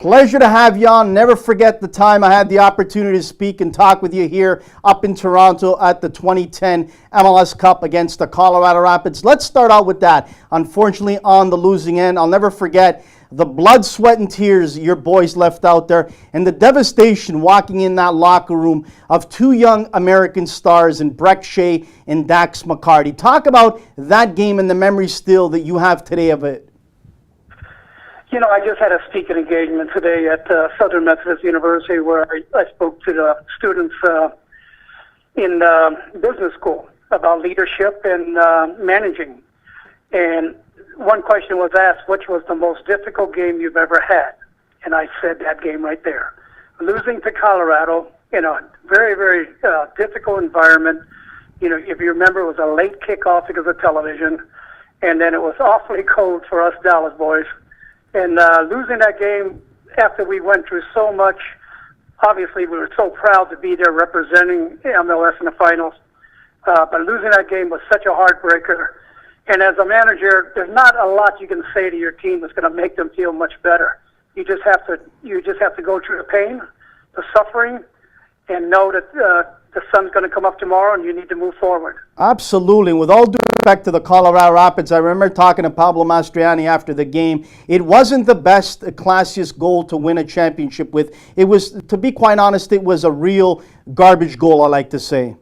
Pleasure to have you on. Never forget the time I had the opportunity to speak and talk with you here up in Toronto at the 2010 MLS Cup against the Colorado Rapids. Let's start out with that. Unfortunately, on the losing end, I'll never forget the blood, sweat, and tears your boys left out there and the devastation walking in that locker room of two young American stars in Breck Shea and Dax McCarty. Talk about that game and the memory still that you have today of it. You know, I just had a speaking engagement today at Southern Methodist University where I spoke to the students in business school about leadership and managing. And one question was asked, which was the most difficult game you've ever had? And I said that game right there. Losing to Colorado in a very, very difficult environment. You know, if you remember, it was a late kickoff because of television. And then it was awfully cold for us Dallas boys. And losing that game after we went through so much, obviously we were so proud to be there representing MLS in the finals. But losing that game was such a heartbreaker. And as a manager, there's not a lot you can say to your team that's going to make them feel much better. You just have to go through the pain, the suffering, and know that the sun's going to come up tomorrow and you need to move forward. Absolutely. With all due respect to the Colorado Rapids, I remember talking to Pablo Mastriani after the game. It wasn't the best, classiest goal to win a championship with. It was, to be quite honest, it was a real garbage goal, I like to say.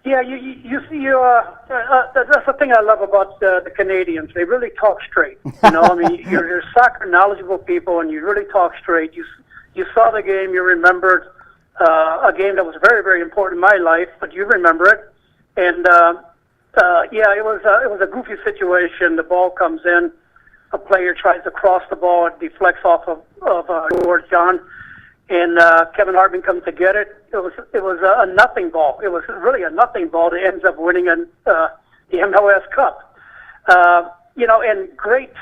Yeah, you see, that's the thing I love about the Canadians. They really talk straight. You know, I mean, you're soccer knowledgeable people, and you really talk straight. You saw the game, you remembered a game that was very, very important in my life, but you remember it. And yeah, it was a goofy situation. The ball comes in, a player tries to cross the ball, it deflects off of George John. And Kevin Hartman comes to get it. It was a nothing ball. It was really a nothing ball that ends up winning the MLS Cup. You know, and great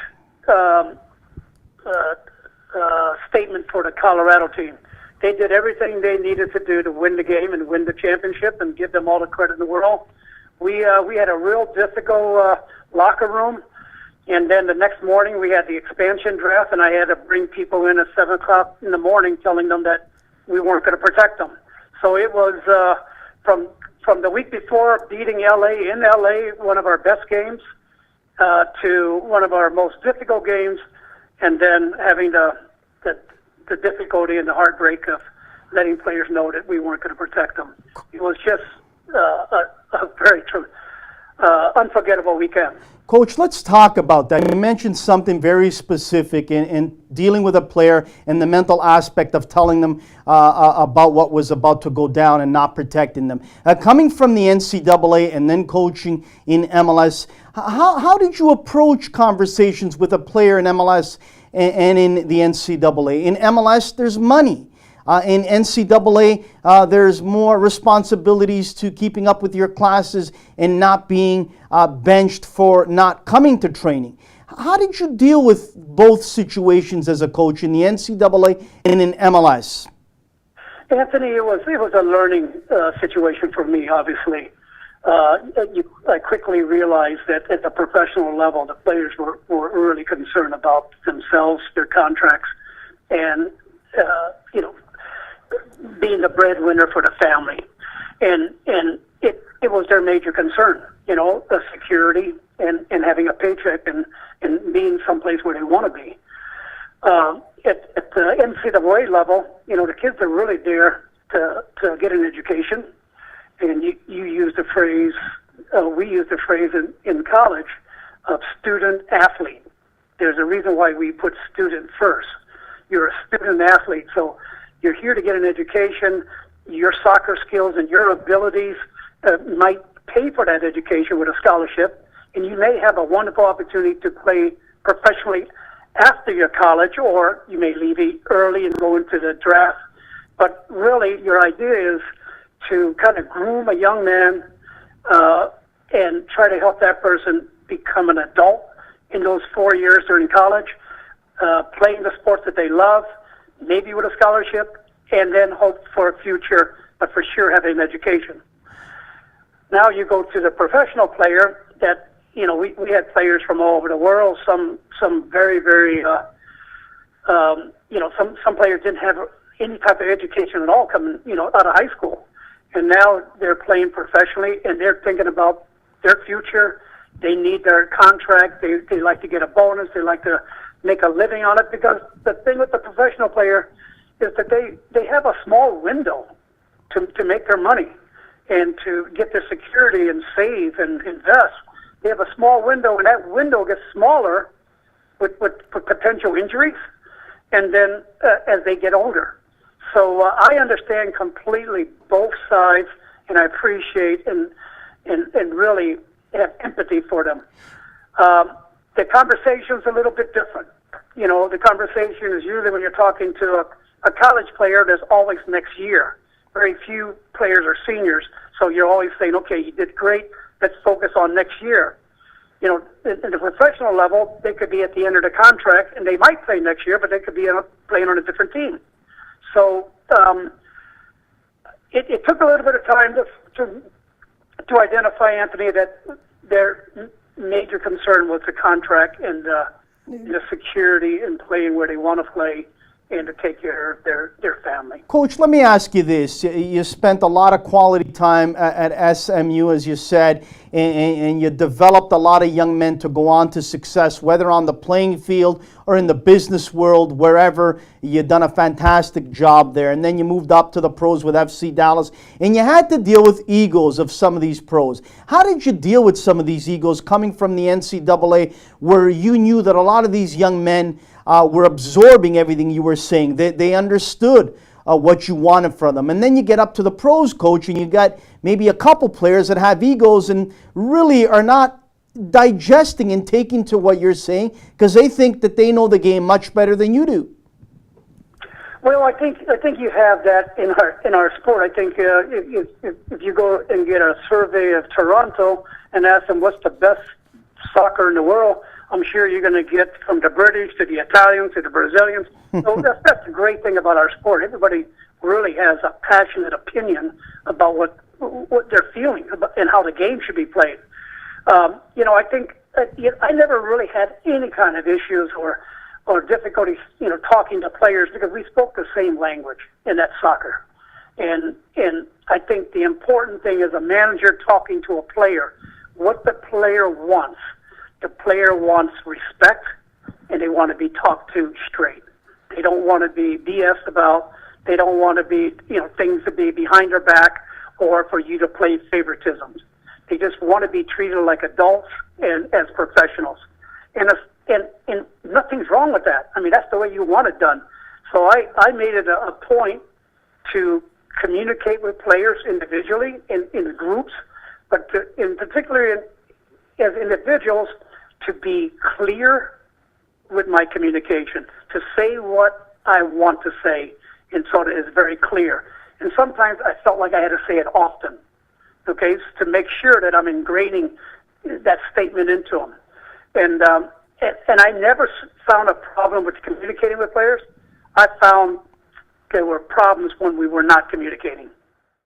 statement for the Colorado team. They did everything they needed to do to win the game and win the championship, and give them all the credit in the world. We had a real difficult locker room. And then the next morning we had the expansion draft, and I had to bring people in at 7 o'clock in the morning telling them that we weren't going to protect them. So it was from the week before beating LA in LA, one of our best games, to one of our most difficult games, and then having the difficulty and the heartbreak of letting players know that we weren't going to protect them. It was just a very unforgettable weekend. Coach, let's talk about that. You mentioned something very specific in dealing with a player and the mental aspect of telling them about what was about to go down and not protecting them. Coming from the NCAA and then coaching in MLS, how did you approach conversations with a player in MLS and in the NCAA? In MLS, there's money. In NCAA, there's more responsibilities to keeping up with your classes and not being benched for not coming to training. How did you deal with both situations as a coach in the NCAA and in MLS? Anthony, it was a learning situation for me, obviously. I quickly realized that at the professional level, the players were really concerned about themselves, their contracts, and, you know, being the breadwinner for the family. And it was their major concern, you know, the security and having a paycheck and being someplace where they want to be. At the NCAA level, you know, the kids are really there to get an education. And you use the phrase, we use the phrase in college of student athlete. There's a reason why we put student first. You're a student athlete, so you're here to get an education. Your soccer skills and your abilities might pay for that education with a scholarship, and you may have a wonderful opportunity to play professionally after your college, or you may leave early and go into the draft. But really, your idea is to kind of groom a young man and try to help that person become an adult in those 4 years during college, playing the sports that they love, maybe with a scholarship, and then hope for a future, but for sure having an education. Now you go to the professional player that, you know, we had players from all over the world, some very, very Some players didn't have any type of education at all coming, out of high school. And now they're playing professionally, and they're thinking about their future. They need their contract. They like to get a bonus. They like to make a living on it, because the thing with the professional player is that they have a small window to make their money and to get their security and save and invest. They have a small window, and that window gets smaller with potential injuries, and then as they get older. So I understand completely both sides, and I appreciate and really have empathy for them. The conversation's a little bit different. The conversation is usually when you're talking to a college player, there's always next year. Very few players are seniors, so you're always saying, okay, you did great, let's focus on next year. In the professional level, they could be at the end of the contract, and they might play next year, but they could be playing on a different team. So it took a little bit of time to identify, Anthony, that their major concern was the contract and the security and playing where they want to play and to take care of their family. Coach, let me ask you this. You spent a lot of quality time at SMU, as you said, and you developed a lot of young men to go on to success, whether on the playing field or in the business world, wherever. You've done a fantastic job there. And then you moved up to the pros with FC Dallas, and you had to deal with egos of some of these pros. How did you deal with some of these egos coming from the NCAA, where you knew that a lot of these young men were absorbing everything you were saying? They understood what you wanted from them. And then you get up to the pros, Coach, and you got maybe a couple players that have egos and really are not digesting and taking to what you're saying because they think that they know the game much better than you do. Well, I think you have that in our sport. I think if you go and get a survey of Toronto and ask them what's the best soccer in the world, I'm sure you're going to get from the British to the Italians to the Brazilians. So that's the great thing about our sport. Everybody really has a passionate opinion about what they're feeling about and how the game should be played. I think I never really had any kind of issues or difficulties, talking to players because we spoke the same language, and that's soccer. And I think the important thing is a manager talking to a player, what the player wants. The player wants respect, and they want to be talked to straight. They don't want to be BS'd about. They don't want to be, things to be behind their back or for you to play favoritisms. They just want to be treated like adults and as professionals. And nothing's wrong with that. I mean, that's the way you want it done. So I made it a point to communicate with players individually in groups, but in particular as individuals, to be clear with my communication, to say what I want to say, and so that it's very clear. And sometimes I felt like I had to say it often, okay, to make sure that I'm ingraining that statement into them. And I never found a problem with communicating with players. I found there were problems when we were not communicating.